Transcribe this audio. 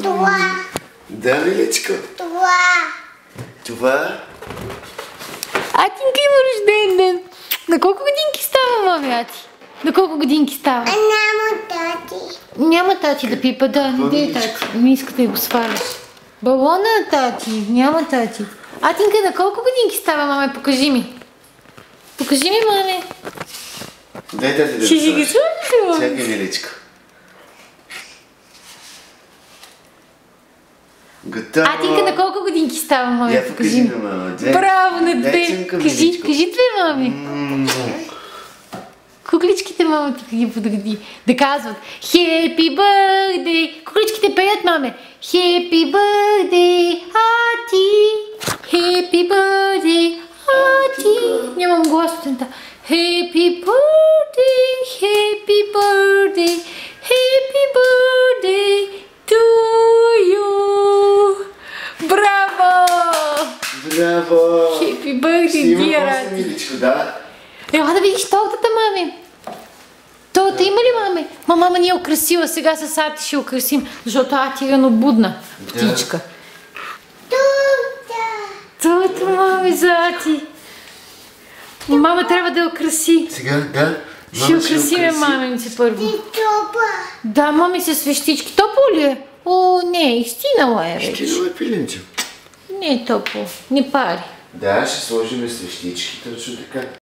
Това. Да, миличко. Това. Атинка има рожден ден. На колко годинки става, мами, Ати? На колко годинки става? Няма тати. Няма тати да пипа, да, не дей тати. Не иска да го сваляш. Балона, тати, няма тати. Атинка, на колко годинки става, маме? Покажи ми. Покажи ми, маме. Дай тати да Ще си ги сложиш. сложиш, маме. Чакай, миличко. Готово. Атинка, на колко годинки става, маме? Я покажи ми. на мама. Две. Браво, на Дай две. цънка, Кажи, миличко. кажи две, мами. Кукличките, мама, ти ги подреди. Да казват Happy birthday. Кукличките пеят, маме. Happy birthday, Ати. Happy birthday, Ати. Нямам глас от тента. Happy birthday, happy birthday, happy birthday to you. Браво! Браво! Happy birthday, Ще има dear после, Ати. миличко, да. Ела да видиш тортата, мами. Торта има ли, мами? Мама ни е украсила, сега с Ати ще украсим, защото Ати е рано будна птичка. Торта, мами, за Ати. Мама трябва да я украси. Сега, да. Ще украсиме маминице първо. Да, мами, с свещички. Топло ли е? О, не, изтинала е вече. Ще е пиленче. Не е топло, не пари. Да, ще сложим свещички, точно така.